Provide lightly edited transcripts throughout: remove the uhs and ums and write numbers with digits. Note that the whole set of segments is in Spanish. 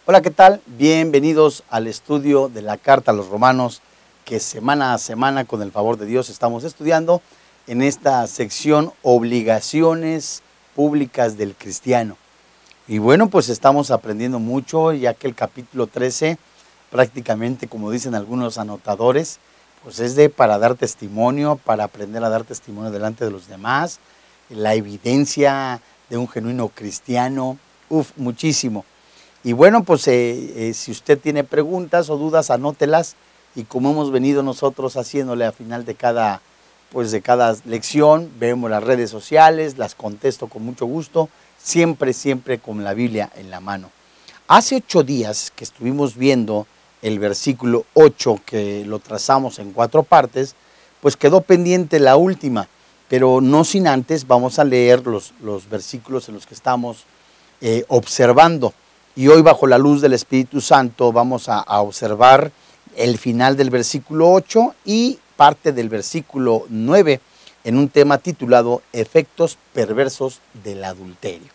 Hola, ¿qué tal? Bienvenidos al estudio de la Carta a los Romanos, que semana a semana, con el favor de Dios, estamos estudiando en esta sección Obligaciones Públicas del Cristiano. Y bueno, pues estamos aprendiendo mucho, ya que el capítulo 13, prácticamente, como dicen algunos anotadores, pues es para dar testimonio, para aprender a dar testimonio delante de los demás, la evidencia de un genuino cristiano, muchísimo. Y bueno, pues si usted tiene preguntas o dudas, anótelas, y como hemos venido nosotros haciéndole al final de cada lección, vemos las redes sociales, las contesto con mucho gusto, siempre con la Biblia en la mano. Hace 8 días que estuvimos viendo el versículo 8, que lo trazamos en 4 partes, pues quedó pendiente la última, pero no sin antes vamos a leer los versículos en los que estamos observando. Y hoy, bajo la luz del Espíritu Santo, vamos a observar el final del versículo 8 y parte del versículo 9 en un tema titulado Efectos perversos del adulterio.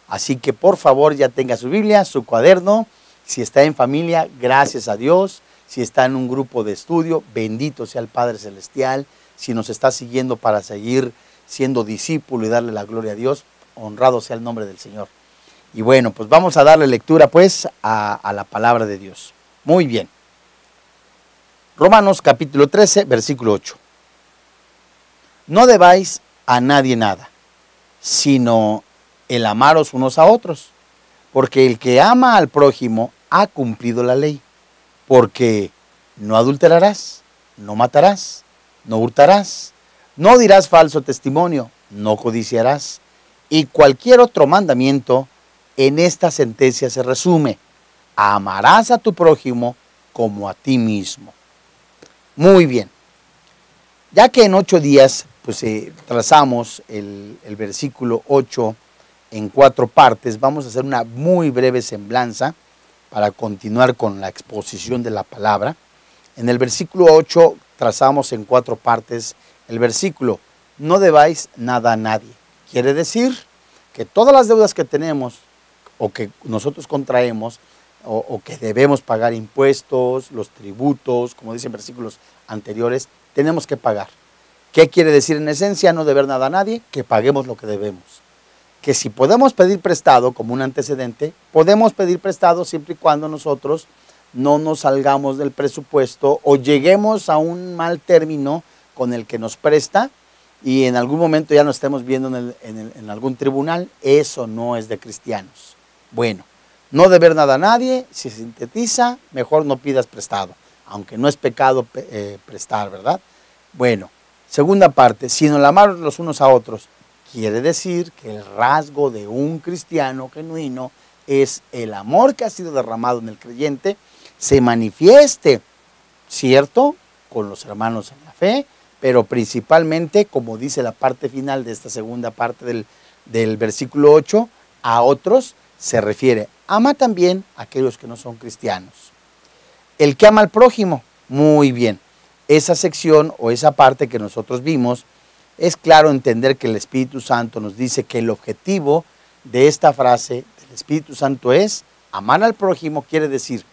Así que por favor ya tenga su Biblia, su cuaderno. Si está en familia, gracias a Dios. Si está en un grupo de estudio, bendito sea el Padre Celestial. Si nos está siguiendo para seguir siendo discípulo y darle la gloria a Dios, honrado sea el nombre del Señor. Y bueno, pues vamos a darle lectura pues a la palabra de Dios. Muy bien. Romanos capítulo 13, versículo 8. No debáis a nadie nada, sino el amaros unos a otros, porque el que ama al prójimo ha cumplido la ley. Porque no adulterarás, no matarás, no hurtarás, no dirás falso testimonio, no codiciarás, y cualquier otro mandamiento en esta sentencia se resume: amarás a tu prójimo como a ti mismo. Muy bien. Ya que en 8 días pues trazamos el versículo 8 en 4 partes, vamos a hacer una muy breve semblanza para continuar con la exposición de la palabra. En el versículo 8 trazamos en 4 partes el versículo: no debáis nada a nadie. Quiere decir que todas las deudas que tenemos o que nosotros contraemos, o que debemos pagar impuestos, los tributos, como dicen versículos anteriores, tenemos que pagar. ¿Qué quiere decir en esencia no deber nada a nadie? Que paguemos lo que debemos. Que si podemos pedir prestado, como un antecedente, podemos pedir prestado siempre y cuando nosotros no nos salgamos del presupuesto o lleguemos a un mal término con el que nos presta y en algún momento ya nos estemos viendo en algún tribunal. Eso no es de cristianos. Bueno, no deber nada a nadie, si se sintetiza, mejor no pidas prestado, aunque no es pecado prestar, ¿verdad? Bueno, segunda parte, sino el amar los unos a otros, quiere decir que el rasgo de un cristiano genuino es el amor que ha sido derramado en el creyente, se manifieste, ¿cierto?, con los hermanos en la fe, pero principalmente, como dice la parte final de esta segunda parte del versículo 8, a otros se refiere. Ama también a aquellos que no son cristianos. El que ama al prójimo, muy bien. Esa sección o esa parte que nosotros vimos, es claro entender que el Espíritu Santo nos dice que el objetivo de esta frase del Espíritu Santo es amar al prójimo. Quiere decir,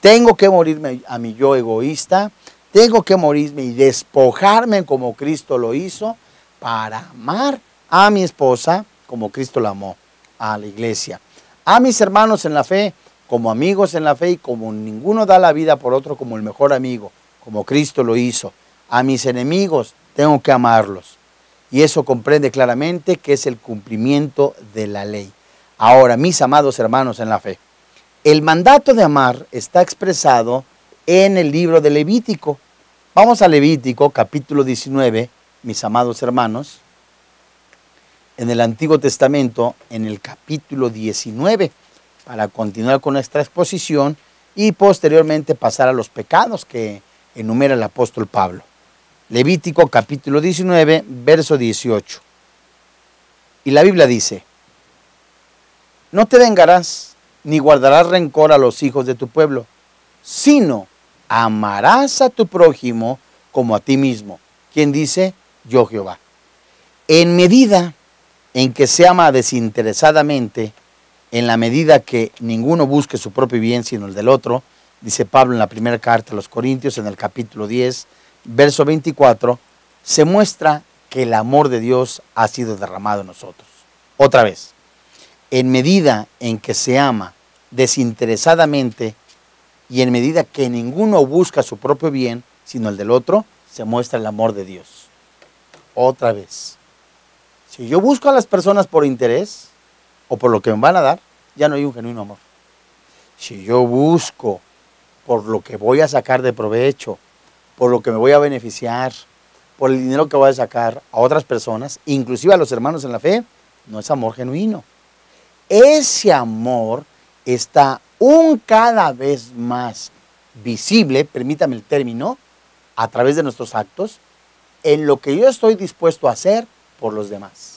tengo que morirme a mi yo egoísta, tengo que morirme y despojarme como Cristo lo hizo para amar a mi esposa como Cristo la amó, a la iglesia. A mis hermanos en la fe, como amigos en la fe, y como ninguno da la vida por otro, como el mejor amigo, como Cristo lo hizo. A mis enemigos tengo que amarlos. Y eso comprende claramente que es el cumplimiento de la ley. Ahora, mis amados hermanos en la fe, el mandato de amar está expresado en el libro de Levítico. Vamos a Levítico, capítulo 19, mis amados hermanos. En el Antiguo Testamento, en el capítulo 19, para continuar con nuestra exposición y posteriormente pasar a los pecados que enumera el apóstol Pablo. Levítico capítulo 19, verso 18. Y la Biblia dice: no te vengarás ni guardarás rencor a los hijos de tu pueblo, sino amarás a tu prójimo como a ti mismo. ¿Quién dice? Yo, Jehová. En medida en que se ama desinteresadamente, en la medida que ninguno busque su propio bien sino el del otro, dice Pablo en la primera carta a los Corintios, en el capítulo 10, verso 24, se muestra que el amor de Dios ha sido derramado en nosotros. Otra vez, en medida en que se ama desinteresadamente y en medida que ninguno busca su propio bien, sino el del otro, se muestra el amor de Dios. Otra vez, si yo busco a las personas por interés o por lo que me van a dar, ya no hay un genuino amor. Si yo busco por lo que voy a sacar de provecho, por lo que me voy a beneficiar, por el dinero que voy a sacar a otras personas, inclusive a los hermanos en la fe, no es amor genuino. Ese amor está cada vez más visible, permítame el término, a través de nuestros actos, en lo que yo estoy dispuesto a hacer por los demás.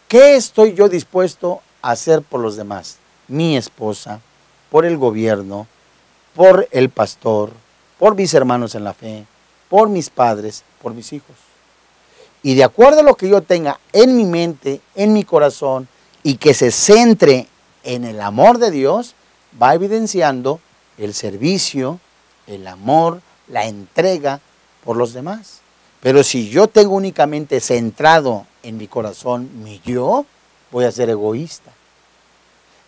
¿Qué estoy yo dispuesto a hacer por los demás? Mi esposa, por el gobierno, por el pastor, por mis hermanos en la fe, por mis padres, por mis hijos. Y de acuerdo a lo que yo tenga en mi mente, en mi corazón, y que se centre en el amor de Dios, va evidenciando el servicio, el amor, la entrega por los demás. Pero si yo tengo únicamente centrado en mi corazón mi yo, voy a ser egoísta.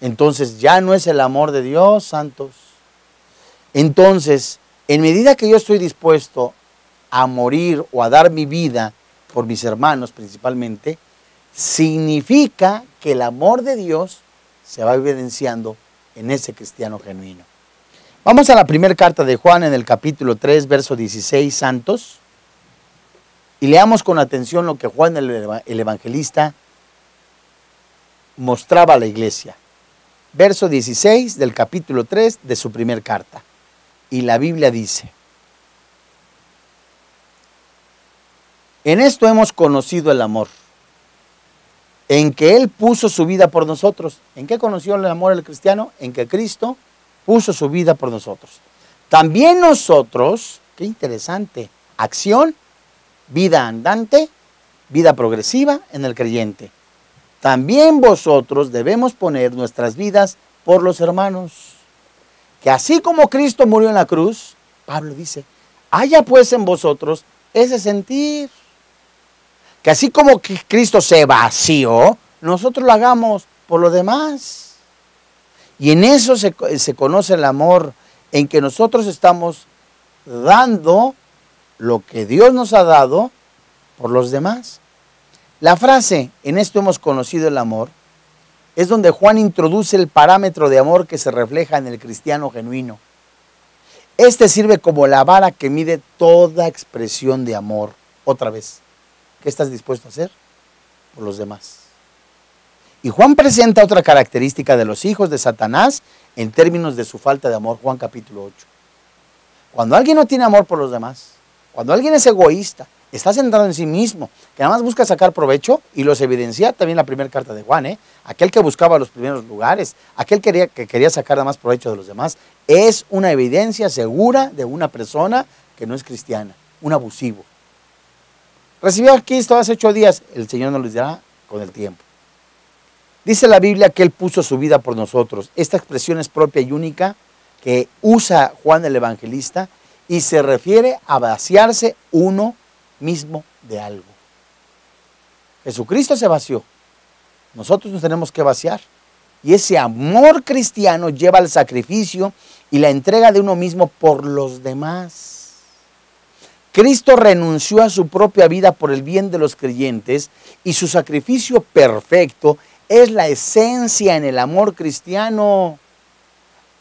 Entonces ya no es el amor de Dios, santos. Entonces, en medida que yo estoy dispuesto a morir o a dar mi vida por mis hermanos principalmente, significa que el amor de Dios se va evidenciando en ese cristiano genuino. Vamos a la primera carta de Juan en el capítulo 3, verso 16, santos, y leamos con atención lo que Juan el evangelista mostraba a la iglesia. Verso 16 del capítulo 3 de su primera carta. Y la Biblia dice: en esto hemos conocido el amor, en que Él puso su vida por nosotros. ¿En qué conoció el amor el cristiano? En que Cristo puso su vida por nosotros. También nosotros, qué interesante, acción, vida andante, vida progresiva en el creyente. También vosotros debemos poner nuestras vidas por los hermanos. Que así como Cristo murió en la cruz, Pablo dice, haya pues en vosotros ese sentir. Que así como Cristo se vació, nosotros lo hagamos por lo demás. Y en eso se conoce el amor, en que nosotros estamos dando lo que Dios nos ha dado por los demás. La frase, en esto hemos conocido el amor, es donde Juan introduce el parámetro de amor que se refleja en el cristiano genuino. Este sirve como la vara que mide toda expresión de amor. Otra vez, ¿qué estás dispuesto a hacer por los demás? Y Juan presenta otra característica de los hijos de Satanás en términos de su falta de amor. Juan capítulo 8. Cuando alguien no tiene amor por los demás, cuando alguien es egoísta, está centrado en sí mismo, que nada más busca sacar provecho, y los evidencia también la primera carta de Juan, aquel que buscaba los primeros lugares, aquel que quería sacar nada más provecho de los demás, es una evidencia segura de una persona que no es cristiana, un abusivo. Recibió a Cristo hace 8 días, el Señor nos lo dirá con el tiempo. Dice la Biblia que Él puso su vida por nosotros. Esta expresión es propia y única que usa Juan el evangelista y se refiere a vaciarse uno mismo de algo. Jesucristo se vació. Nosotros nos tenemos que vaciar. Y ese amor cristiano lleva al sacrificio y la entrega de uno mismo por los demás. Cristo renunció a su propia vida por el bien de los creyentes y su sacrificio perfecto es la esencia en el amor cristiano.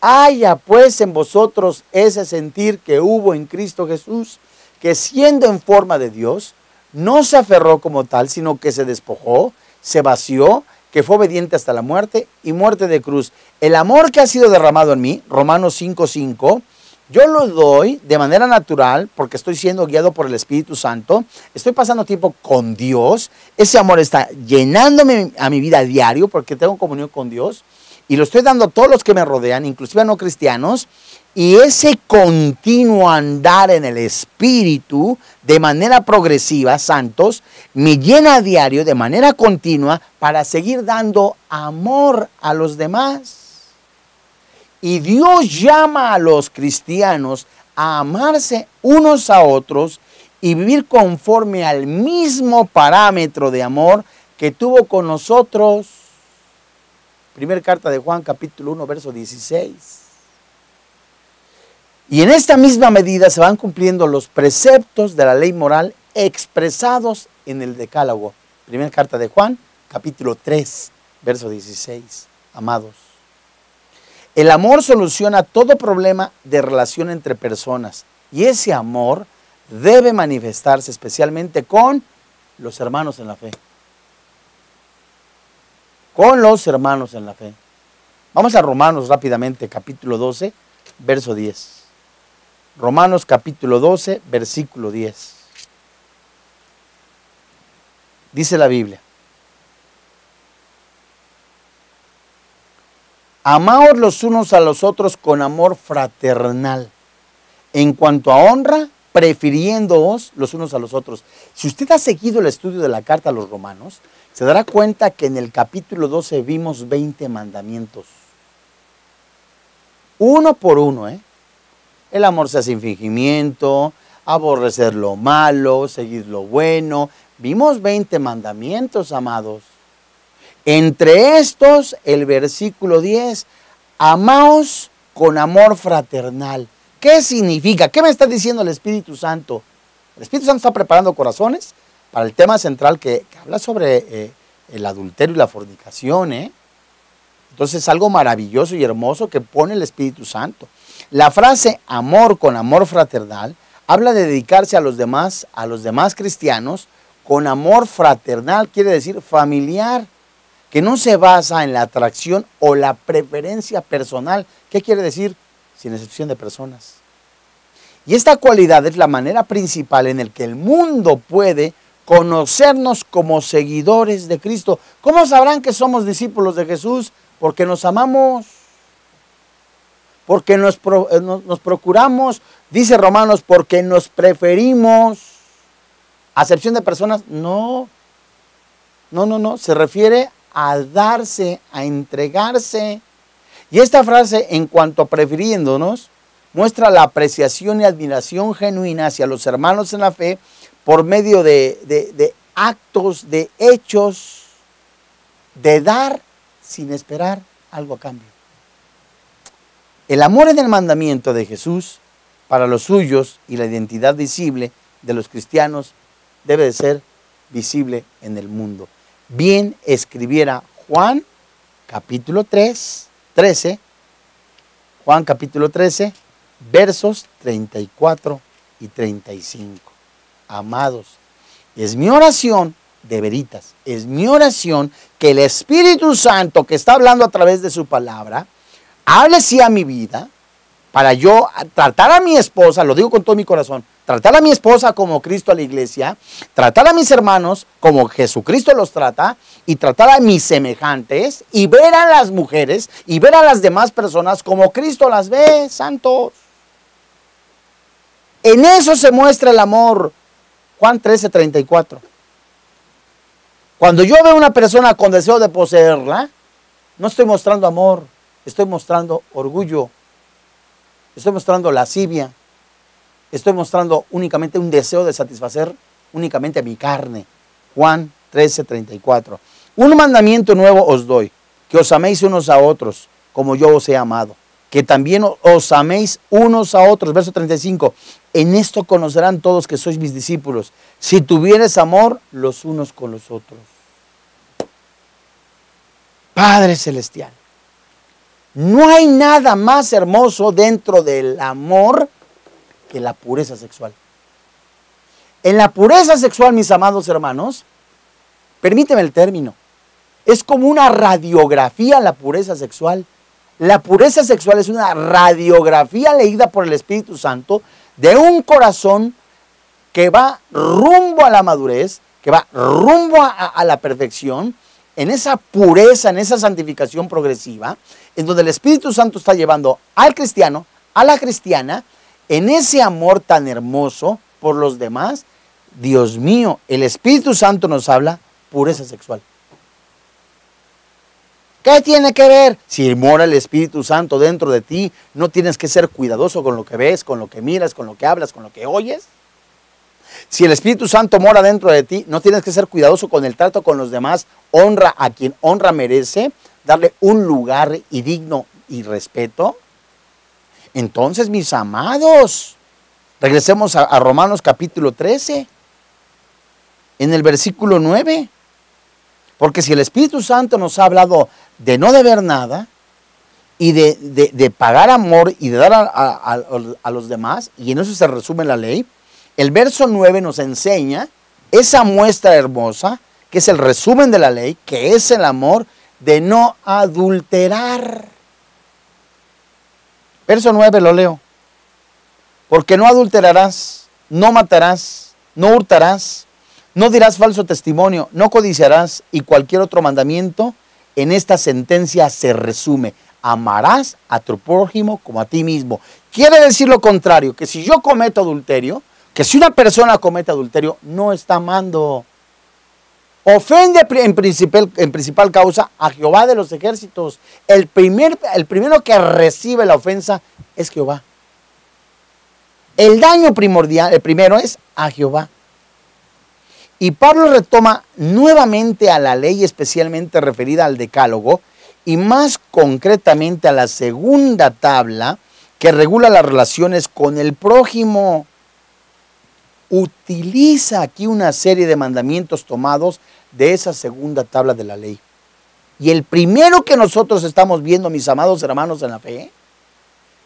Haya pues en vosotros ese sentir que hubo en Cristo Jesús, que siendo en forma de Dios, no se aferró como tal, sino que se despojó, se vació, que fue obediente hasta la muerte y muerte de cruz. El amor que ha sido derramado en mí, Romanos 5:5, yo lo doy de manera natural porque estoy siendo guiado por el Espíritu Santo, estoy pasando tiempo con Dios, ese amor está llenándome a mi vida a diario porque tengo comunión con Dios y lo estoy dando a todos los que me rodean, inclusive a no cristianos, y ese continuo andar en el Espíritu de manera progresiva, santos, me llena a diario de manera continua para seguir dando amor a los demás. Y Dios llama a los cristianos a amarse unos a otros y vivir conforme al mismo parámetro de amor que tuvo con nosotros. Primera carta de Juan, capítulo 1, verso 16. Y en esta misma medida se van cumpliendo los preceptos de la ley moral expresados en el Decálogo. Primera carta de Juan, capítulo 3, verso 16. Amados, el amor soluciona todo problema de relación entre personas. Y ese amor debe manifestarse especialmente con los hermanos en la fe. Con los hermanos en la fe. Vamos a Romanos rápidamente, capítulo 12, verso 10. Romanos capítulo 12, versículo 10. Dice la Biblia: amaos los unos a los otros con amor fraternal, en cuanto a honra, prefiriéndoos los unos a los otros. Si usted ha seguido el estudio de la carta a los romanos, se dará cuenta que en el capítulo 12 vimos 20 mandamientos. Uno por uno, El amor sea sin fingimiento, aborrecer lo malo, seguir lo bueno. Vimos 20 mandamientos, amados. Entre estos, el versículo 10, amaos con amor fraternal. ¿Qué significa? ¿Qué me está diciendo el Espíritu Santo? El Espíritu Santo está preparando corazones para el tema central que habla sobre el adulterio y la fornicación. Entonces es algo maravilloso y hermoso que pone el Espíritu Santo. La frase amor con amor fraternal habla de dedicarse a los demás cristianos con amor fraternal, quiere decir familiar, que no se basa en la atracción o la preferencia personal. ¿Qué quiere decir? Sin excepción de personas. Y esta cualidad es la manera principal en la que el mundo puede conocernos como seguidores de Cristo. ¿Cómo sabrán que somos discípulos de Jesús? Porque nos amamos, porque nos procuramos, dice Romanos, porque nos preferimos. ¿Acepción de personas? No, se refiere a darse, a entregarse. Y esta frase, en cuanto a prefiriéndonos, muestra la apreciación y admiración genuina hacia los hermanos en la fe por medio de actos, de hechos, de dar sin esperar algo a cambio. El amor en el mandamiento de Jesús para los suyos y la identidad visible de los cristianos debe de ser visible en el mundo. Bien escribiera Juan capítulo 13, Juan capítulo 13, versos 34 y 35. Amados, es mi oración, de veritas, es mi oración que el Espíritu Santo que está hablando a través de su palabra, hable sí a mi vida, para yo tratar a mi esposa, lo digo con todo mi corazón, tratar a mi esposa como Cristo a la iglesia, tratar a mis hermanos como Jesucristo los trata, y tratar a mis semejantes, y ver a las mujeres, y ver a las demás personas como Cristo las ve, santos. En eso se muestra el amor. Juan 13, 34. Cuando yo veo a una persona con deseo de poseerla, no estoy mostrando amor, estoy mostrando orgullo, estoy mostrando lascivia, estoy mostrando únicamente un deseo de satisfacer únicamente mi carne. Juan 13, 34. Un mandamiento nuevo os doy, que os améis unos a otros, como yo os he amado. Que también os améis unos a otros. Verso 35. En esto conocerán todos que sois mis discípulos, si tuvieres amor los unos con los otros. Padre Celestial, no hay nada más hermoso dentro del amor que la pureza sexual. En la pureza sexual, mis amados hermanos, permíteme el término, es como una radiografía la pureza sexual. La pureza sexual es una radiografía leída por el Espíritu Santo de un corazón que va rumbo a la madurez, que va rumbo a la perfección, en esa pureza, en esa santificación progresiva, en donde el Espíritu Santo está llevando al cristiano, a la cristiana, en ese amor tan hermoso por los demás. Dios mío, el Espíritu Santo nos habla pureza sexual. ¿Qué tiene que ver? Si mora el Espíritu Santo dentro de ti, no tienes que ser cuidadoso con lo que ves, con lo que miras, con lo que hablas, con lo que oyes. Si el Espíritu Santo mora dentro de ti, no tienes que ser cuidadoso con el trato con los demás. Honra a quien honra merece, darle un lugar y digno y respeto. Entonces, mis amados, regresemos a Romanos capítulo 13, en el versículo 9. Porque si el Espíritu Santo nos ha hablado de no deber nada y de pagar amor y de dar a los demás, y en eso se resume la ley, el verso 9 nos enseña esa muestra hermosa, que es el resumen de la ley, que es el amor de no adulterar. Verso 9 lo leo. Porque no adulterarás, no matarás, no hurtarás, no dirás falso testimonio, no codiciarás, y cualquier otro mandamiento en esta sentencia se resume: amarás a tu prójimo como a ti mismo. Quiere decir lo contrario, que si yo cometo adulterio, que si una persona comete adulterio, no está amando. Ofende en principal causa a Jehová de los ejércitos. El primero que recibe la ofensa es Jehová. El daño primordial, el primero es a Jehová. Y Pablo retoma nuevamente a la ley especialmente referida al decálogo y más concretamente a la segunda tabla que regula las relaciones con el prójimo. Utiliza aquí una serie de mandamientos tomados de esa segunda tabla de la ley. Y el primero que nosotros estamos viendo, mis amados hermanos en la fe,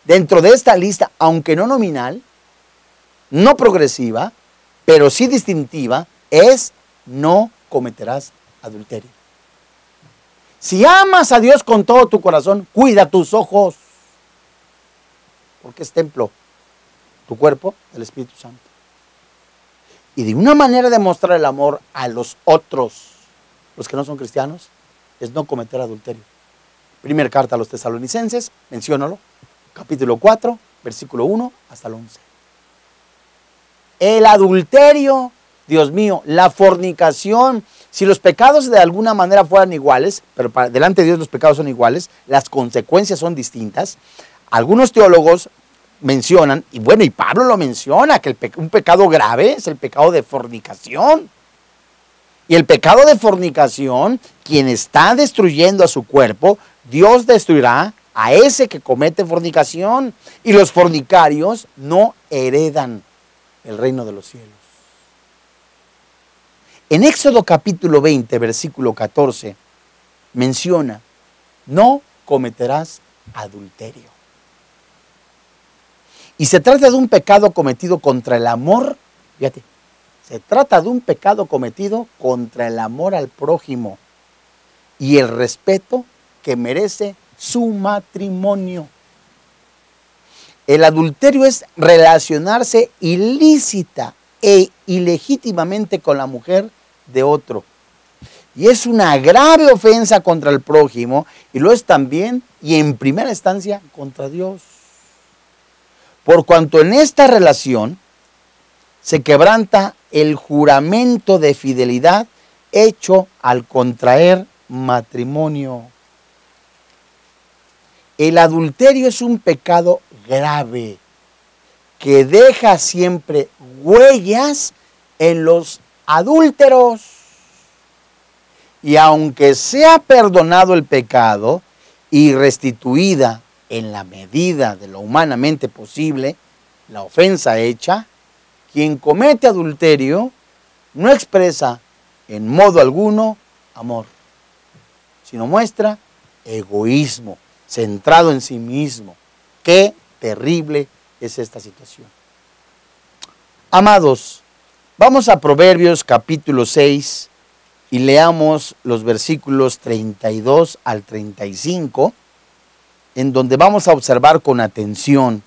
dentro de esta lista, aunque no nominal, no progresiva, pero sí distintiva, es: no cometerás adulterio. Si amas a Dios con todo tu corazón, cuida tus ojos, porque es templo, tu cuerpo, del Espíritu Santo. Y de una manera de mostrar el amor a los otros, los que no son cristianos, es no cometer adulterio. Primera carta a los Tesalonicenses, menciónalo, capítulo 4, versículo 1 hasta el 11. El adulterio, Dios mío, la fornicación, si los pecados de alguna manera fueran iguales, pero delante de Dios los pecados son iguales, las consecuencias son distintas. Algunos teólogos mencionan, y bueno, y Pablo lo menciona, que un pecado grave es el pecado de fornicación. Y el pecado de fornicación, quien está destruyendo a su cuerpo, Dios destruirá a ese que comete fornicación. Y los fornicarios no heredan el reino de los cielos. En Éxodo capítulo 20, versículo 14, menciona: no cometerás adulterio. Y se trata de un pecado cometido contra el amor, fíjate, se trata de un pecado cometido contra el amor al prójimo y el respeto que merece su matrimonio. El adulterio es relacionarse ilícita e ilegítimamente con la mujer de otro. Y es una grave ofensa contra el prójimo, y lo es también, y en primera instancia, contra Dios. Por cuanto en esta relación se quebranta el juramento de fidelidad hecho al contraer matrimonio. El adulterio es un pecado grave que deja siempre huellas en los adúlteros. Y aunque sea perdonado el pecado y restituida en la medida de lo humanamente posible la ofensa hecha, quien comete adulterio no expresa en modo alguno amor, sino muestra egoísmo, centrado en sí mismo. Qué terrible es esta situación. Amados, vamos a Proverbios capítulo 6 y leamos los versículos 32 al 35, en donde vamos a observar con atención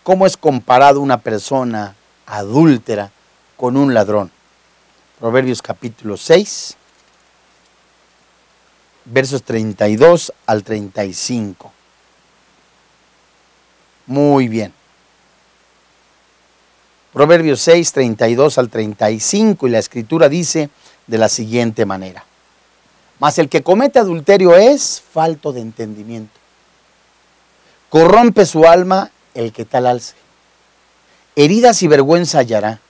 cómo es comparado una persona adúltera con un ladrón. Proverbios capítulo 6, versos 32 al 35. Muy bien. Proverbios 6, 32 al 35, y la escritura dice de la siguiente manera: mas el que comete adulterio es falto de entendimiento. Corrompe su alma el que tal alce. Heridas y vergüenza hallará,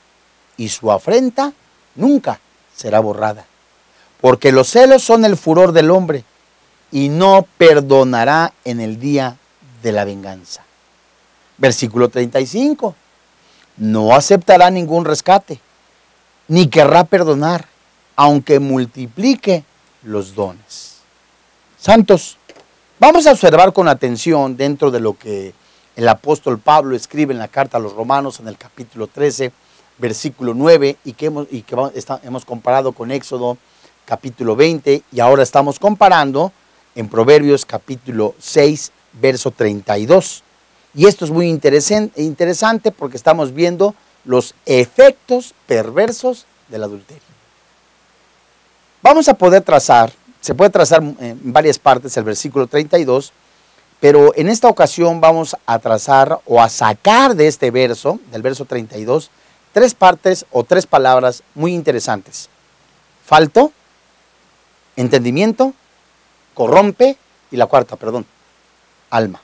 y su afrenta nunca será borrada. Porque los celos son el furor del hombre, y no perdonará en el día de la venganza. Versículo 35. No aceptará ningún rescate, ni querrá perdonar, aunque multiplique los dones. Santos, vamos a observar con atención dentro de lo que el apóstol Pablo escribe en la carta a los Romanos en el capítulo 13, versículo 9, y que hemos comparado con Éxodo capítulo 20, y ahora estamos comparando en Proverbios capítulo 6, verso 32. Y esto es muy interesante porque estamos viendo los efectos perversos del adulterio. Vamos a poder trazar, se puede trazar en varias partes el versículo 32, pero en esta ocasión vamos a trazar o a sacar de este verso, del verso 32, tres partes o tres palabras muy interesantes. Falto, entendimiento, corrompe y la cuarta, alma.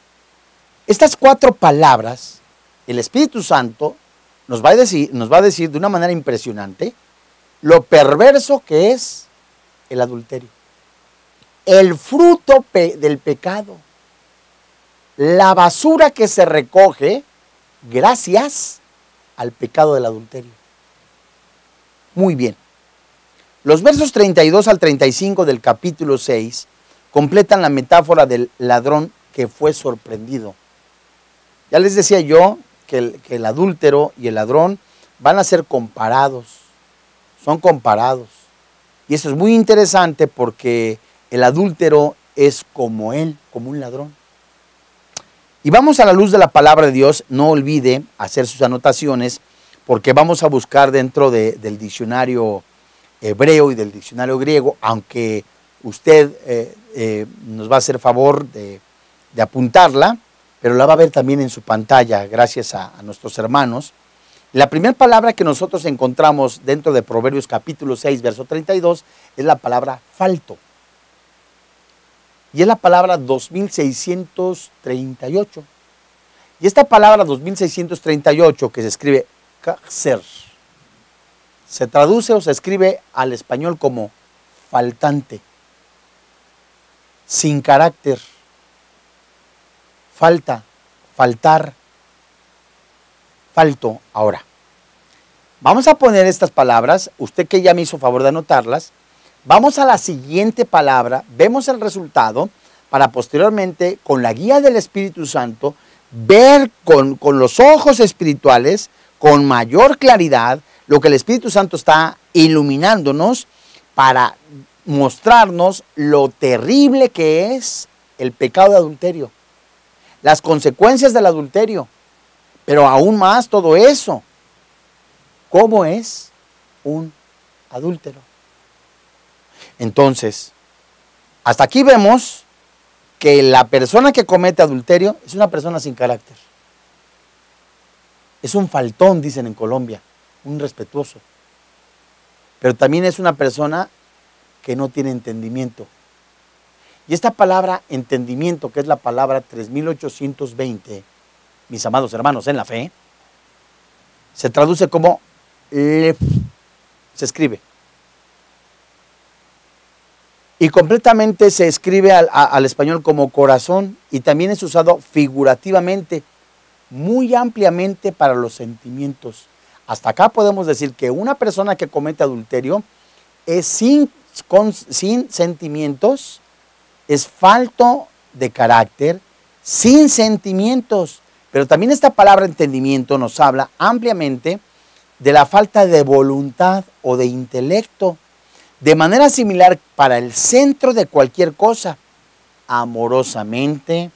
Estas cuatro palabras, el Espíritu Santo nos va a decir de una manera impresionante lo perverso que es el adulterio. El fruto del pecado. La basura que se recoge gracias al pecado del adulterio. Muy bien. Los versos 32 al 35 del capítulo 6 completan la metáfora del ladrón que fue sorprendido. Ya les decía yo que el adúltero y el ladrón van a ser comparados, son comparados. Y eso es muy interesante porque el adúltero es como él, como un ladrón. Y vamos a la luz de la palabra de Dios, no olvide hacer sus anotaciones porque vamos a buscar dentro del diccionario hebreo y del diccionario griego, aunque usted nos va a hacer favor de apuntarla, pero la va a ver también en su pantalla, gracias a nuestros hermanos. La primera palabra que nosotros encontramos dentro de Proverbios capítulo 6, verso 32, es la palabra falto. Y es la palabra 2638. Y esta palabra 2638, que se escribe kaser, se traduce o se escribe al español como faltante, sin carácter, falta, faltar, falto. Ahora, vamos a poner estas palabras, usted que ya me hizo favor de anotarlas, vamos a la siguiente palabra, vemos el resultado, para posteriormente, con la guía del Espíritu Santo, ver con los ojos espirituales, con mayor claridad, lo que el Espíritu Santo está iluminándonos para mostrarnos lo terrible que es el pecado de adulterio, las consecuencias del adulterio, pero aún más todo eso. ¿Cómo es un adúltero? Entonces, hasta aquí vemos que la persona que comete adulterio es una persona sin carácter. Es un faltón, dicen en Colombia, un irrespetuoso. Pero también es una persona que no tiene entendimiento. Y esta palabra entendimiento, que es la palabra 3820, mis amados hermanos en la fe, se traduce como lef, se escribe. Y completamente se escribe al español como corazón, y también es usado figurativamente, muy ampliamente para los sentimientos. Hasta acá podemos decir que una persona que comete adulterio es sin sentimientos, es falto de carácter, sin sentimientos. Pero también esta palabra entendimiento nos habla ampliamente de la falta de voluntad o de intelecto. De manera similar para el centro de cualquier cosa, amorosamente,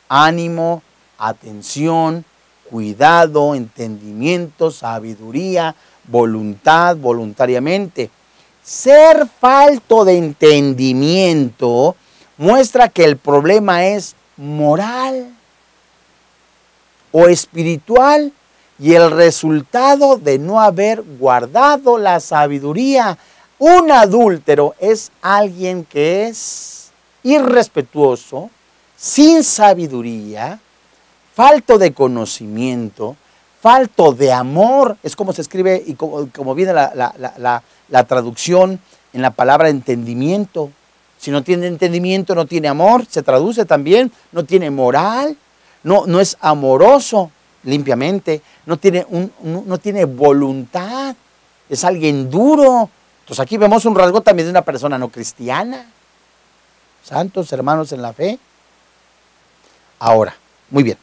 ánimo, atención, cuidado, entendimiento, sabiduría, voluntad, voluntariamente. Ser falto de entendimiento muestra que el problema es moral o espiritual y el resultado de no haber guardado la sabiduría. Un adúltero es alguien que es irrespetuoso, sin sabiduría, falto de conocimiento, falto de amor. Es como se escribe y como viene la traducción en la palabra entendimiento. Si no tiene entendimiento, no tiene amor. Se traduce también, no tiene moral, no es amoroso limpiamente, no tiene voluntad, es alguien duro. Entonces aquí vemos un rasgo también de una persona no cristiana. Santos, hermanos en la fe. Ahora, muy bien.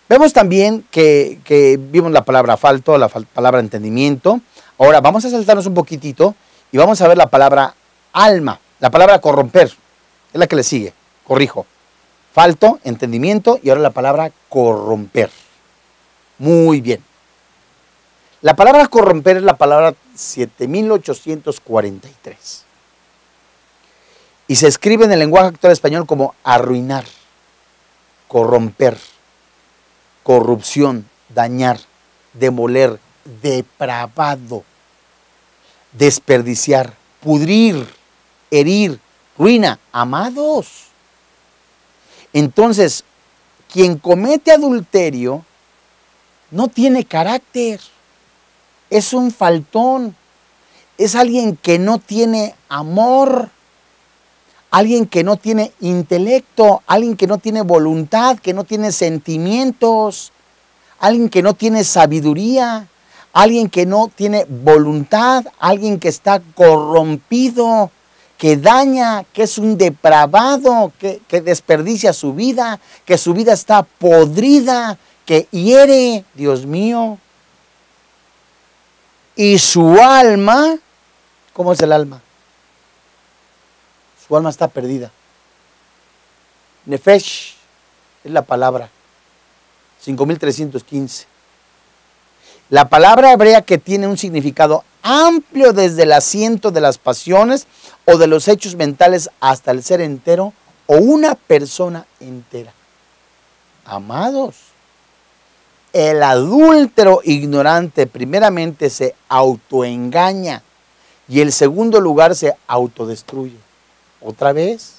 Vemos también que vimos la palabra falto, la palabra entendimiento. Ahora vamos a saltarnos un poquitito y vamos a ver la palabra alma, la palabra corromper, es la que le sigue, corrijo. Falto, entendimiento y ahora la palabra corromper. Muy bien. La palabra corromper es la palabra 7843. Y se escribe en el lenguaje actual español como arruinar, corromper, corrupción, dañar, demoler, depravado, desperdiciar, pudrir, herir, ruina. Amados. Entonces, quien comete adulterio no tiene carácter, es un faltón, es alguien que no tiene amor, alguien que no tiene intelecto, alguien que no tiene voluntad, que no tiene sentimientos, alguien que no tiene sabiduría, alguien que no tiene voluntad, alguien que está corrompido, que daña, que es un depravado, que desperdicia su vida, que su vida está podrida, que hiere, Dios mío. Y su alma, ¿cómo es el alma? Su alma está perdida. Nefesh es la palabra, 5315. La palabra hebrea que tiene un significado amplio desde el asiento de las pasiones o de los hechos mentales hasta el ser entero o una persona entera. Amados, el adúltero ignorante primeramente se autoengaña y en segundo lugar se autodestruye. Otra vez,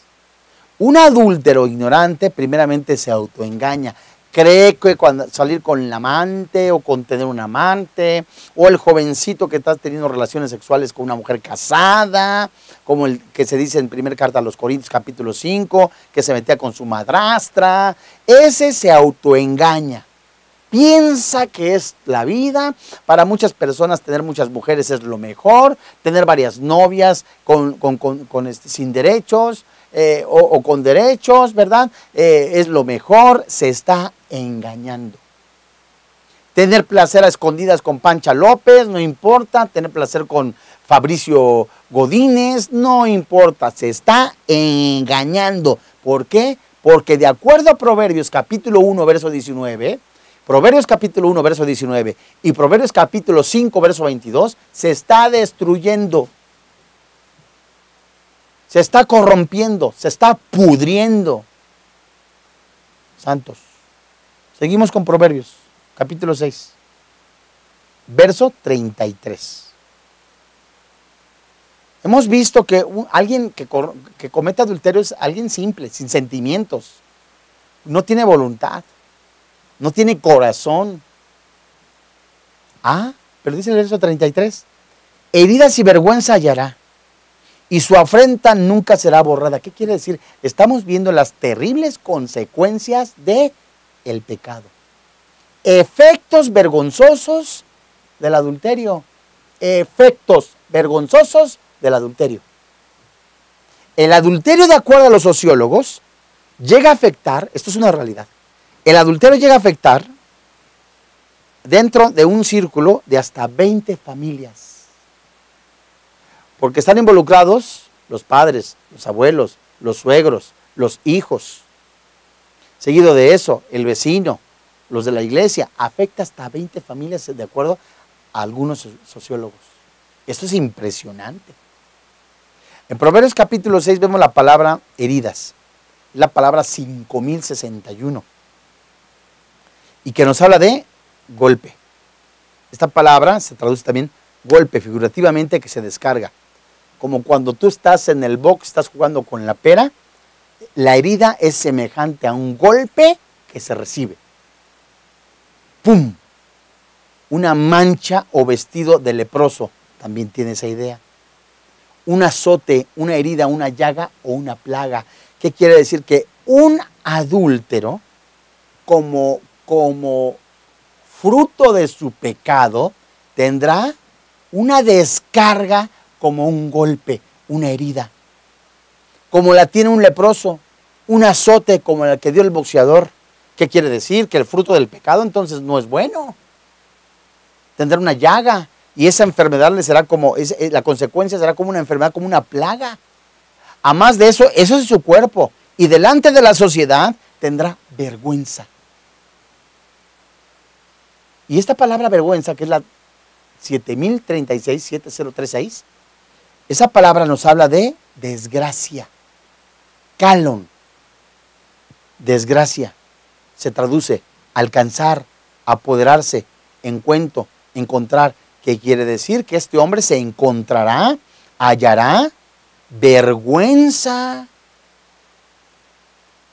un adúltero ignorante primeramente se autoengaña. Cree que cuando salir con el amante o con tener un amante, o el jovencito que está teniendo relaciones sexuales con una mujer casada, como el que se dice en primera carta a los Corintios capítulo 5, que se metía con su madrastra, ese se autoengaña. Piensa que es la vida. Para muchas personas tener muchas mujeres es lo mejor, tener varias novias sin derechos, o con derechos, ¿verdad? Es lo mejor. Se está engañando. Tener placer a escondidas con Pancha López, no importa. Tener placer con Fabricio Godínez, no importa. Se está engañando. ¿Por qué? Porque de acuerdo a Proverbios capítulo 1, verso 19, Proverbios capítulo 1, verso 19 y Proverbios capítulo 5, verso 22, se está destruyendo. Se está corrompiendo, se está pudriendo. Santos. Seguimos con Proverbios, capítulo 6, verso 33. Hemos visto que alguien que comete adulterio es alguien simple, sin sentimientos. No tiene voluntad, no tiene corazón. Pero dice el verso 33, heridas y vergüenza hallará, y su afrenta nunca será borrada. ¿Qué quiere decir? Estamos viendo las terribles consecuencias del pecado. Efectos vergonzosos del adulterio. Efectos vergonzosos del adulterio. El adulterio, de acuerdo a los sociólogos, llega a afectar, esto es una realidad, el adulterio llega a afectar dentro de un círculo de hasta 20 familias. Porque están involucrados los padres, los abuelos, los suegros, los hijos. Seguido de eso, el vecino, los de la iglesia. Afecta hasta 20 familias de acuerdo a algunos sociólogos. Esto es impresionante. En Proverbios capítulo 6 vemos la palabra heridas, la palabra 5061, y que nos habla de golpe. Esta palabra se traduce también golpe, figurativamente, que se descarga. Como cuando tú estás en el box, estás jugando con la pera, la herida es semejante a un golpe que se recibe. ¡Pum! Una mancha o vestido de leproso también tiene esa idea. Un azote, una herida, una llaga o una plaga. ¿Qué quiere decir? Que un adúltero, como fruto de su pecado, tendrá una descarga como un golpe, una herida. Como la tiene un leproso, un azote como el que dio el boxeador. ¿Qué quiere decir? Que el fruto del pecado entonces no es bueno. Tendrá una llaga y esa enfermedad le será como, la consecuencia será como una enfermedad, como una plaga. A más de eso, eso es su cuerpo. Y delante de la sociedad tendrá vergüenza. Y esta palabra vergüenza, que es la 7036, esa palabra nos habla de desgracia, calon, desgracia. Se traduce alcanzar, apoderarse, encuentro, encontrar. ¿Qué quiere decir? Que este hombre se encontrará, hallará vergüenza,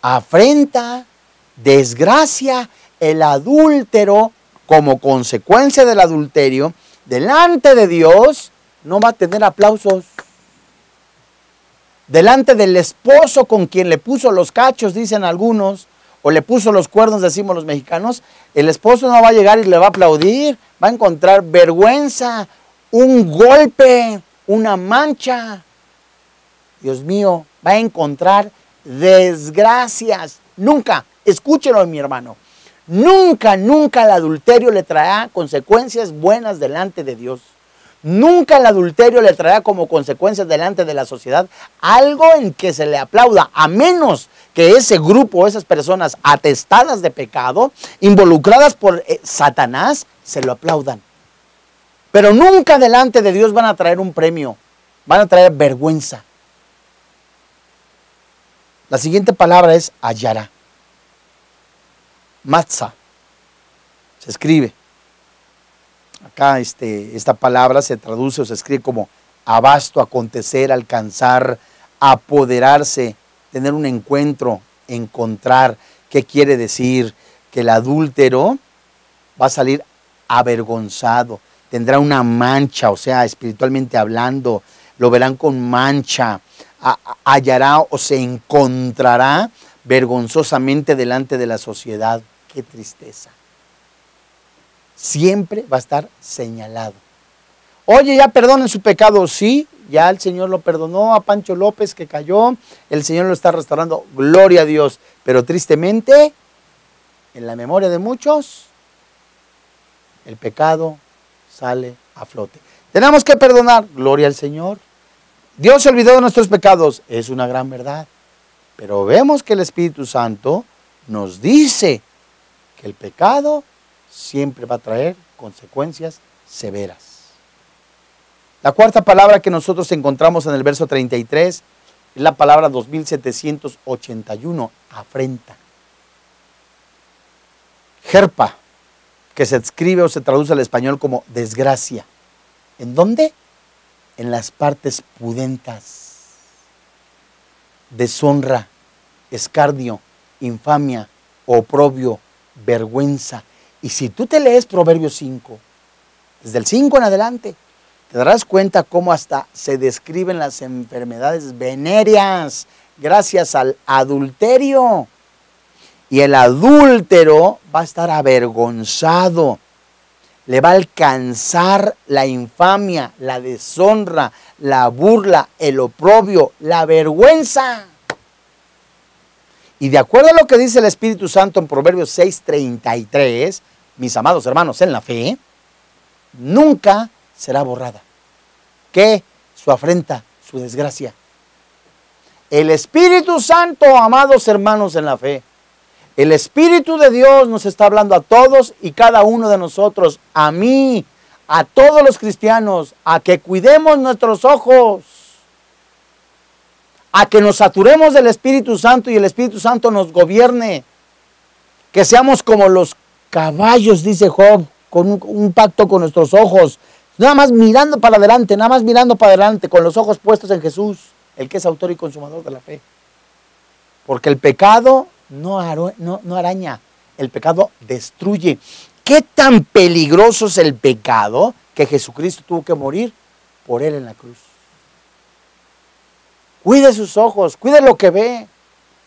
afrenta, desgracia. El adúltero, como consecuencia del adulterio, delante de Dios, no va a tener aplausos. Delante del esposo con quien le puso los cachos, dicen algunos, o le puso los cuernos, decimos los mexicanos, el esposo no va a llegar y le va a aplaudir, va a encontrar vergüenza, un golpe, una mancha. Dios mío, va a encontrar desgracias. Nunca, escúchelo mi hermano, nunca el adulterio le traerá consecuencias buenas delante de Dios. Nunca el adulterio le traerá como consecuencias delante de la sociedad algo en que se le aplauda, a menos que ese grupo, esas personas atestadas de pecado, involucradas por Satanás, se lo aplaudan. Pero nunca delante de Dios van a traer un premio, van a traer vergüenza. La siguiente palabra es hallará. Matzah. Se escribe. Acá esta palabra se traduce o se escribe como abasto, acontecer, alcanzar, apoderarse, tener un encuentro, encontrar. ¿Qué quiere decir? Que el adúltero va a salir avergonzado, tendrá una mancha, o sea, espiritualmente hablando, lo verán con mancha, hallará o se encontrará vergonzosamente delante de la sociedad. ¡Qué tristeza! Siempre va a estar señalado. Oye, ya perdonen su pecado. Sí, ya el Señor lo perdonó a Pancho López que cayó. El Señor lo está restaurando. Gloria a Dios. Pero tristemente, en la memoria de muchos, el pecado sale a flote. Tenemos que perdonar. Gloria al Señor. Dios se olvidó de nuestros pecados. Es una gran verdad. Pero vemos que el Espíritu Santo nos dice que el pecado siempre va a traer consecuencias severas. La cuarta palabra que nosotros encontramos en el verso 33 es la palabra 2781, afrenta. Jerpa, que se escribe o se traduce al español como desgracia. ¿En dónde? En las partes pudentas. Deshonra, escarnio, infamia, oprobio, vergüenza. Y si tú te lees Proverbios 5, desde el 5 en adelante, te darás cuenta cómo hasta se describen las enfermedades venéreas gracias al adulterio. Y el adúltero va a estar avergonzado. Le va a alcanzar la infamia, la deshonra, la burla, el oprobio, la vergüenza. Y de acuerdo a lo que dice el Espíritu Santo en Proverbios 6:33, mis amados hermanos en la fe, nunca será borrada. ¿Qué? Su afrenta, su desgracia. El Espíritu Santo, amados hermanos en la fe, el Espíritu de Dios nos está hablando a todos y cada uno de nosotros, a mí, a todos los cristianos a que cuidemos nuestros ojos, a que nos saturemos del Espíritu Santo y el Espíritu Santo nos gobierne, que seamos como los caballos, dice Job, con un pacto con nuestros ojos, nada más mirando para adelante, con los ojos puestos en Jesús, el que es autor y consumador de la fe. Porque el pecado no araña, el pecado destruye. ¿Qué tan peligroso es el pecado que Jesucristo tuvo que morir por él en la cruz? Cuide sus ojos, cuide lo que ve.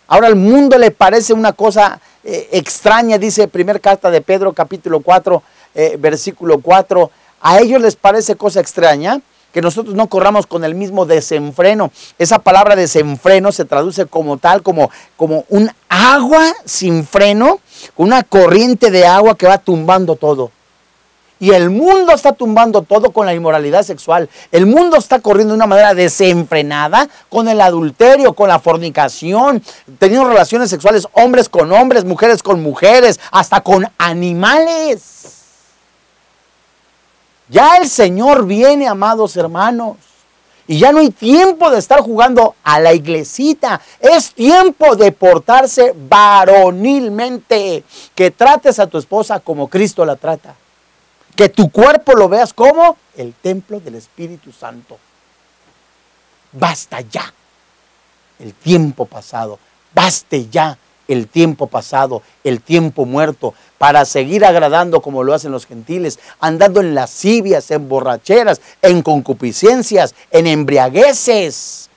Ahora al mundo le parece una cosa extraña, dice primera carta de Pedro, capítulo 4, versículo 4. A ellos les parece cosa extraña que nosotros no corramos con el mismo desenfreno. Esa palabra desenfreno se traduce como tal, como un agua sin freno, una corriente de agua que va tumbando todo. Y el mundo está tumbando todo con la inmoralidad sexual. El mundo está corriendo de una manera desenfrenada con el adulterio, con la fornicación, teniendo relaciones sexuales hombres con hombres, mujeres con mujeres, hasta con animales. Ya el Señor viene, amados hermanos, y ya no hay tiempo de estar jugando a la iglesita. Es tiempo de portarse varonilmente, que trates a tu esposa como Cristo la trata. Que tu cuerpo lo veas como el templo del Espíritu Santo. Basta ya el tiempo pasado. Baste ya el tiempo pasado, el tiempo muerto, para seguir agradando como lo hacen los gentiles, andando en lascivias, en borracheras, en concupiscencias, en embriagueces.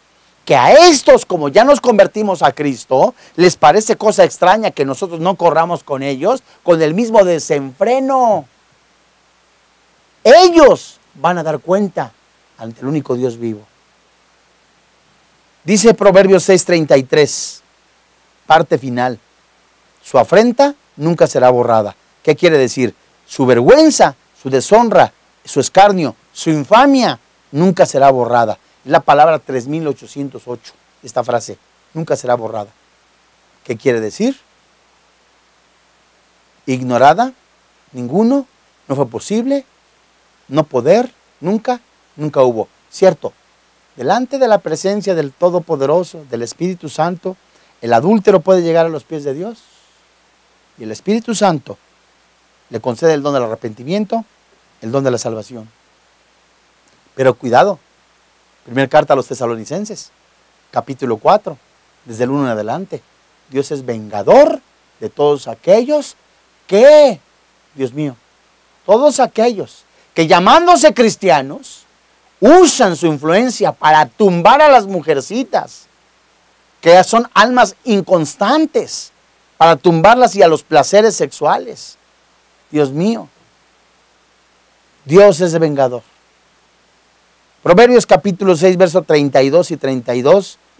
Que a estos, como ya nos convertimos a Cristo, les parece cosa extraña que nosotros no corramos con ellos con el mismo desenfreno. Ellos van a dar cuenta ante el único Dios vivo. Dice Proverbios 6:33, parte final. Su afrenta nunca será borrada. ¿Qué quiere decir? Su vergüenza, su deshonra, su escarnio, su infamia nunca será borrada. Es la palabra 3808, esta frase, nunca será borrada. ¿Qué quiere decir? Ignorada, ninguno, no fue posible. No poder, nunca hubo. Cierto, delante de la presencia del Todopoderoso, del Espíritu Santo, el adúltero puede llegar a los pies de Dios. Y el Espíritu Santo le concede el don del arrepentimiento, el don de la salvación. Pero cuidado, primera carta a los Tesalonicenses, capítulo 4, desde el 1 en adelante. Dios es vengador de todos aquellos que, Dios mío, todos aquellos que llamándose cristianos, usan su influencia para tumbar a las mujercitas, que son almas inconstantes, para tumbarlas y a los placeres sexuales. Dios mío, Dios es vengador. Proverbios capítulo 6, versos 32 y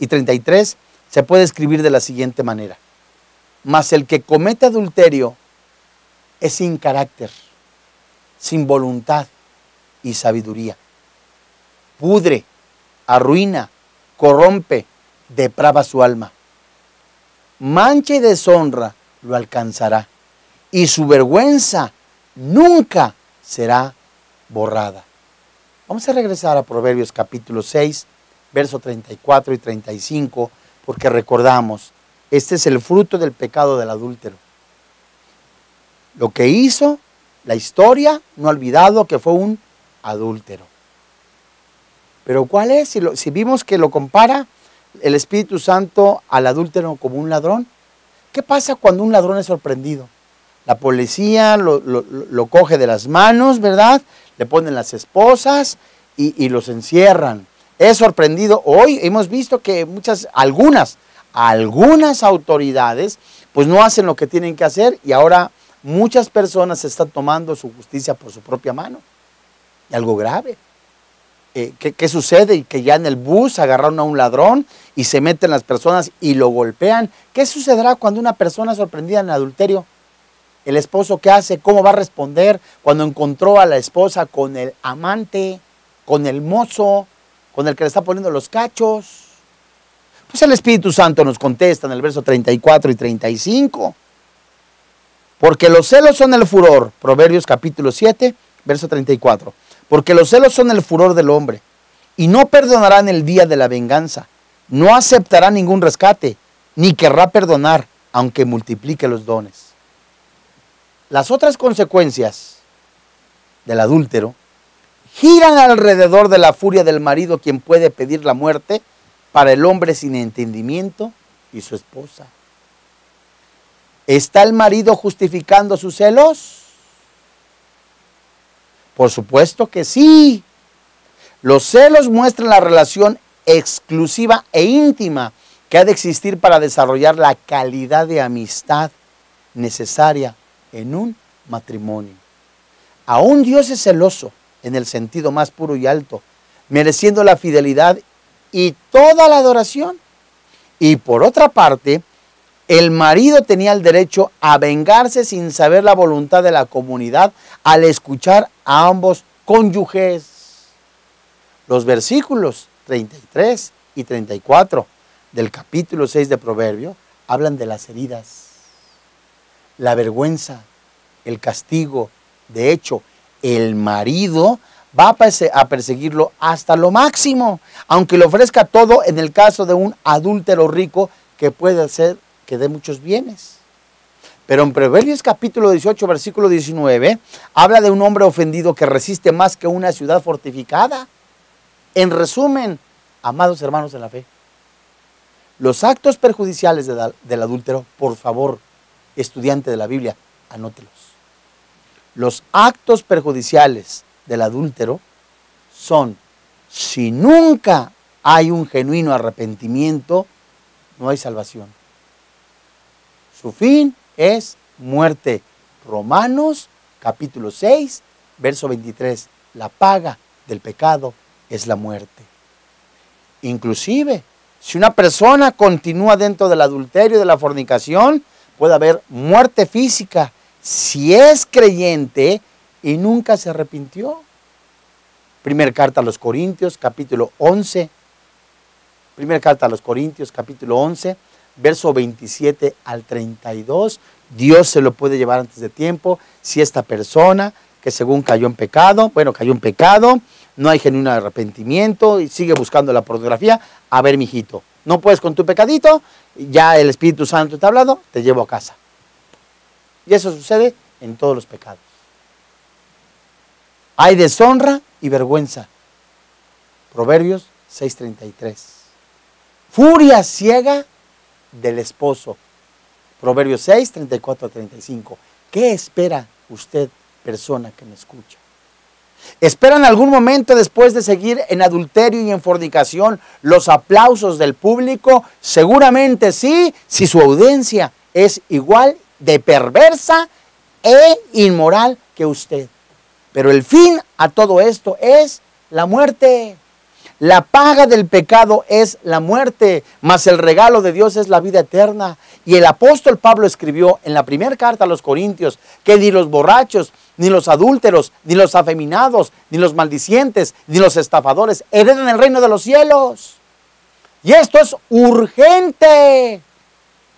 33, se puede escribir de la siguiente manera. Mas el que comete adulterio es sin carácter, sin voluntad y sabiduría. Pudre, arruina, corrompe, deprava su alma. Mancha y deshonra lo alcanzará, y su vergüenza nunca será borrada. Vamos a regresar a Proverbios capítulo 6, versos 34 y 35, porque recordamos, este es el fruto del pecado del adúltero. Lo que hizo, la historia no ha olvidado que fue un adúltero. Pero ¿cuál es? Si vimos que lo compara el Espíritu Santo al adúltero como un ladrón, ¿qué pasa cuando un ladrón es sorprendido? La policía lo coge de las manos, ¿verdad? Le ponen las esposas y los encierran. Es sorprendido. Hoy hemos visto que algunas autoridades pues no hacen lo que tienen que hacer y ahora muchas personas están tomando su justicia por su propia mano. Y algo grave. ¿Qué sucede? Que ya en el bus agarraron a un ladrón y se meten las personas y lo golpean. ¿Qué sucederá cuando una persona es sorprendida en adulterio? ¿El esposo qué hace? ¿Cómo va a responder cuando encontró a la esposa con el amante, con el mozo, con el que le está poniendo los cachos? Pues el Espíritu Santo nos contesta en el verso 34 y 35. Porque los celos son el furor, Proverbios capítulo 7, verso 34. Porque los celos son el furor del hombre, y no perdonarán el día de la venganza. No aceptará ningún rescate, ni querrá perdonar, aunque multiplique los dones. Las otras consecuencias del adúltero giran alrededor de la furia del marido, quien puede pedir la muerte para el hombre sin entendimiento y su esposa. ¿Está el marido justificando sus celos? Por supuesto que sí. Los celos muestran la relación exclusiva e íntima que ha de existir para desarrollar la calidad de amistad necesaria en un matrimonio. Aún Dios es celoso en el sentido más puro y alto, mereciendo la fidelidad y toda la adoración. Y por otra parte, el marido tenía el derecho a vengarse sin saber la voluntad de la comunidad al escuchar a ambos cónyuges. Los versículos 33 y 34 del capítulo 6 de Proverbios hablan de las heridas, la vergüenza, el castigo. De hecho, el marido va a perseguirlo hasta lo máximo, aunque le ofrezca todo en el caso de un adúltero rico que puede hacer que dé muchos bienes. Pero en Proverbios capítulo 18, versículo 19, habla de un hombre ofendido que resiste más que una ciudad fortificada. En resumen, amados hermanos en la fe, los actos perjudiciales del adúltero, por favor, estudiante de la Biblia, anótelos. Los actos perjudiciales del adúltero son, si nunca hay un genuino arrepentimiento, no hay salvación. Su fin es muerte. Romanos capítulo 6, verso 23. La paga del pecado es la muerte. Inclusive, si una persona continúa dentro del adulterio y de la fornicación, puede haber muerte física si es creyente y nunca se arrepintió. Primera carta a los Corintios, capítulo 11. Primera carta a los Corintios, capítulo 11, verso 27 al 32. Dios se lo puede llevar antes de tiempo si esta persona que según cayó en pecado, no hay genuino arrepentimiento y sigue buscando la pornografía. A ver, mijito, no puedes con tu pecadito, ya el Espíritu Santo te ha hablado, te llevo a casa. Y eso sucede en todos los pecados. Hay deshonra y vergüenza. Proverbios 6:33. Furia ciega del esposo. Proverbios 6, 34 a 35. ¿Qué espera usted, persona que me escucha? ¿Espera en algún momento, después de seguir en adulterio y en fornicación, los aplausos del público? Seguramente sí, si su audiencia es igual de perversa e inmoral que usted. Pero el fin a todo esto es la muerte. La paga del pecado es la muerte, mas el regalo de Dios es la vida eterna. Y el apóstol Pablo escribió en la primera carta a los Corintios que ni los borrachos, ni los adúlteros, ni los afeminados, ni los maldicientes, ni los estafadores heredan el reino de los cielos. Y esto es urgente.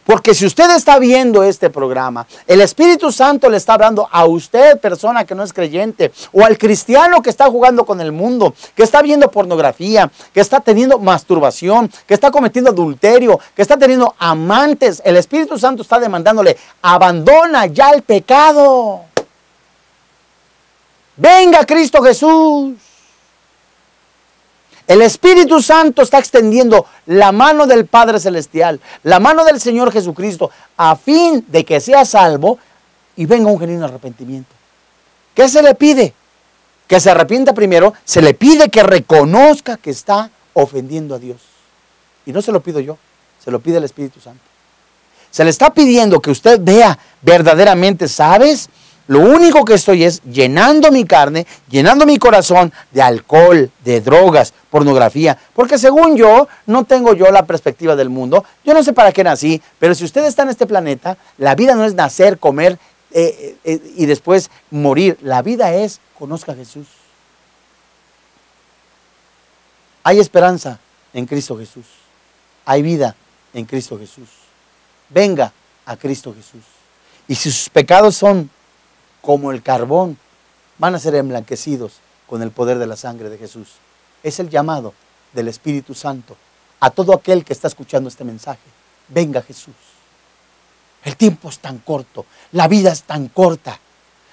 Porque si usted está viendo este programa, el Espíritu Santo le está hablando a usted, persona que no es creyente, o al cristiano que está jugando con el mundo, que está viendo pornografía, que está teniendo masturbación, que está cometiendo adulterio, que está teniendo amantes. El Espíritu Santo está demandándole, abandona ya el pecado. Venga Cristo Jesús. El Espíritu Santo está extendiendo la mano del Padre Celestial, la mano del Señor Jesucristo, a fin de que sea salvo y venga un genuino arrepentimiento. ¿Qué se le pide? Que se arrepienta primero. Se le pide que reconozca que está ofendiendo a Dios. Y no se lo pido yo, se lo pide el Espíritu Santo. Se le está pidiendo que usted vea verdaderamente, ¿sabes? Lo único que estoy es llenando mi carne, llenando mi corazón de alcohol, de drogas, pornografía. Porque según yo, no tengo yo la perspectiva del mundo. Yo no sé para qué nací, pero si usted está en este planeta, la vida no es nacer, comer y después morir. La vida es, conozca a Jesús. Hay esperanza en Cristo Jesús. Hay vida en Cristo Jesús. Venga a Cristo Jesús. Y si sus pecados son como el carbón, van a ser emblanquecidos con el poder de la sangre de Jesús. Es el llamado del Espíritu Santo a todo aquel que está escuchando este mensaje. Venga Jesús. El tiempo es tan corto, la vida es tan corta,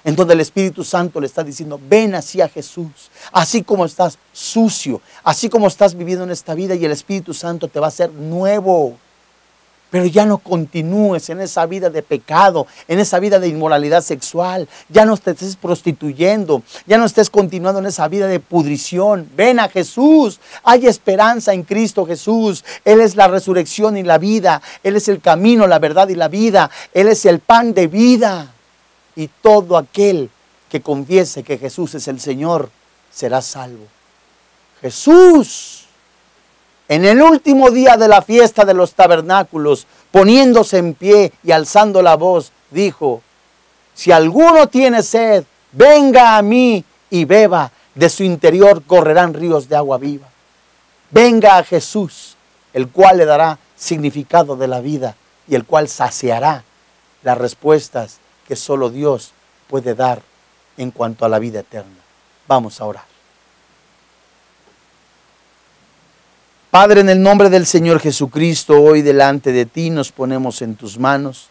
en donde el Espíritu Santo le está diciendo, ven hacia Jesús, así como estás sucio, así como estás viviendo en esta vida, y el Espíritu Santo te va a hacer nuevo. Pero ya no continúes en esa vida de pecado, en esa vida de inmoralidad sexual. Ya no te estés prostituyendo, ya no estés continuando en esa vida de pudrición. Ven a Jesús, hay esperanza en Cristo Jesús. Él es la resurrección y la vida. Él es el camino, la verdad y la vida. Él es el pan de vida. Y todo aquel que confiese que Jesús es el Señor, será salvo. Jesús, en el último día de la fiesta de los tabernáculos, poniéndose en pie y alzando la voz, dijo, si alguno tiene sed, venga a mí y beba, de su interior correrán ríos de agua viva. Venga a Jesús, el cual le dará significado de la vida y el cual saciará las respuestas que solo Dios puede dar en cuanto a la vida eterna. Vamos a orar. Padre, en el nombre del Señor Jesucristo, hoy delante de ti nos ponemos en tus manos,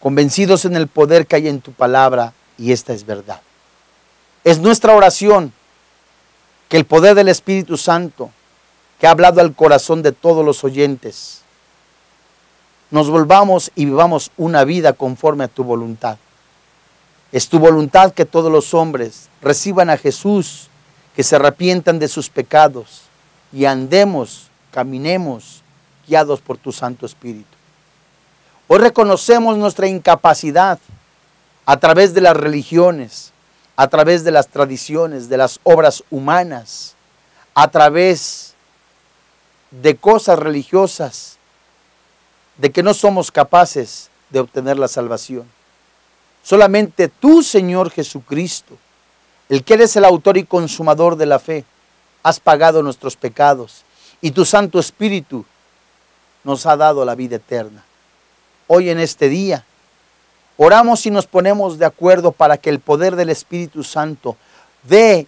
convencidos en el poder que hay en tu palabra, y esta es verdad. Es nuestra oración que el poder del Espíritu Santo, que ha hablado al corazón de todos los oyentes, nos volvamos y vivamos una vida conforme a tu voluntad. Es tu voluntad que todos los hombres reciban a Jesús, que se arrepientan de sus pecados y caminemos guiados por tu Santo Espíritu. Hoy reconocemos nuestra incapacidad a través de las religiones, a través de las tradiciones, de las obras humanas, a través de cosas religiosas, de que no somos capaces de obtener la salvación. Solamente tú, Señor Jesucristo, el que eres el autor y consumador de la fe, has pagado nuestros pecados y tu Santo Espíritu nos ha dado la vida eterna. Hoy en este día oramos y nos ponemos de acuerdo para que el poder del Espíritu Santo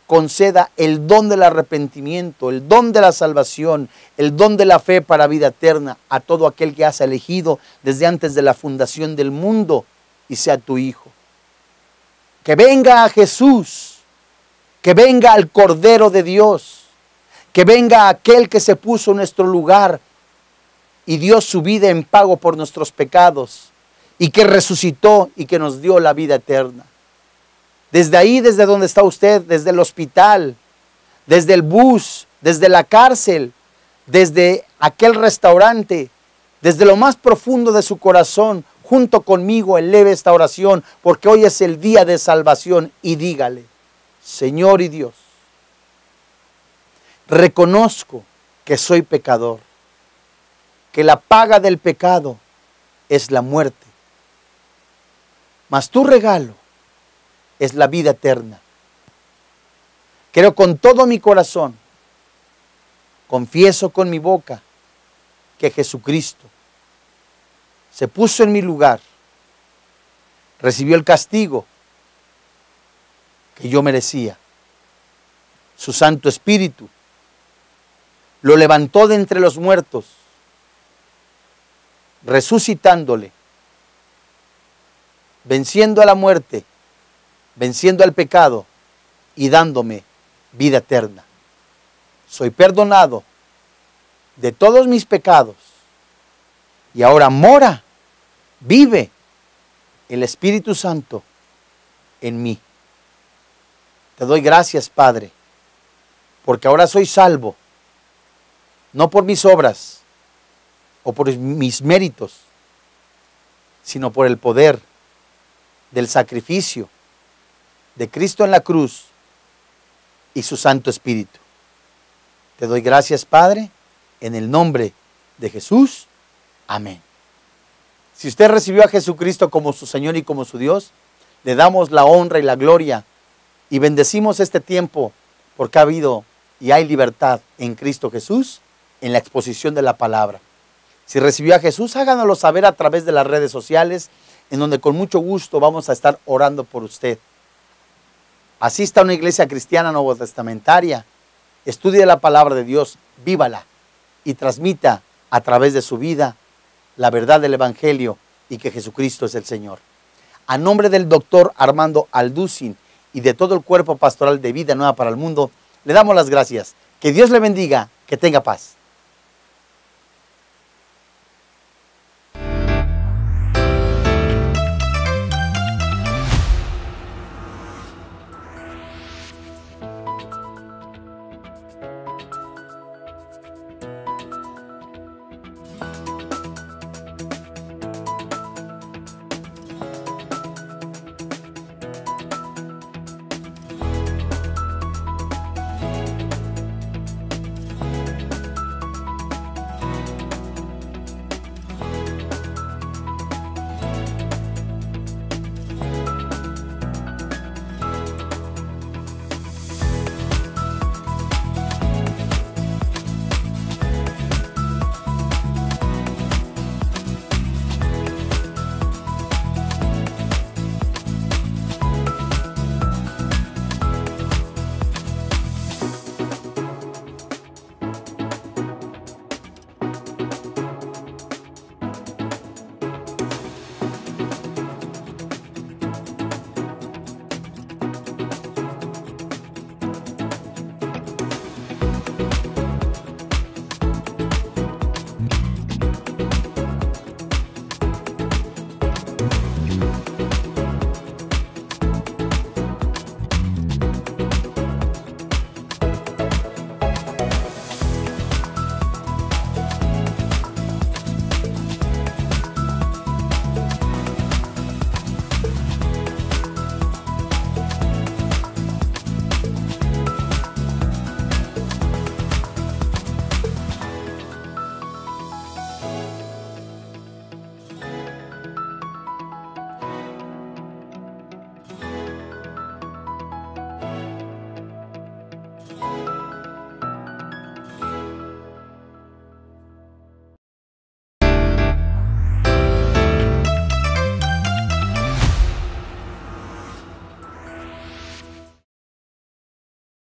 conceda el don del arrepentimiento, el don de la salvación, el don de la fe para vida eterna a todo aquel que has elegido desde antes de la fundación del mundo y sea tu Hijo. Que venga a Jesús, que venga al Cordero de Dios, que venga aquel que se puso en nuestro lugar y dio su vida en pago por nuestros pecados y que resucitó y que nos dio la vida eterna. Desde ahí, desde donde está usted, desde el hospital, desde el bus, desde la cárcel, desde aquel restaurante, desde lo más profundo de su corazón, junto conmigo eleve esta oración, porque hoy es el día de salvación, y dígale: Señor y Dios, reconozco que soy pecador, que la paga del pecado es la muerte, mas tu regalo es la vida eterna. Creo con todo mi corazón, confieso con mi boca que Jesucristo se puso en mi lugar, recibió el castigo que yo merecía. Su Santo Espíritu lo levantó de entre los muertos, resucitándole, venciendo a la muerte, venciendo al pecado y dándome vida eterna. Soy perdonado de todos mis pecados y ahora vive el Espíritu Santo en mí. Te doy gracias, Padre, porque ahora soy salvo, no por mis obras o por mis méritos, sino por el poder del sacrificio de Cristo en la cruz y su Santo Espíritu. Te doy gracias, Padre, en el nombre de Jesús. Amén. Si usted recibió a Jesucristo como su Señor y como su Dios, le damos la honra y la gloria y bendecimos este tiempo porque ha habido y hay libertad en Cristo Jesús en la exposición de la palabra. Si recibió a Jesús, háganoslo saber a través de las redes sociales, en donde con mucho gusto vamos a estar orando por usted. Asista a una iglesia cristiana nuevo testamentaria, estudie la palabra de Dios, vívala y transmita a través de su vida la verdad del Evangelio y que Jesucristo es el Señor. A nombre del doctor Armando Alducin y de todo el cuerpo pastoral de Vida Nueva para el Mundo, le damos las gracias. Que Dios le bendiga, que tenga paz.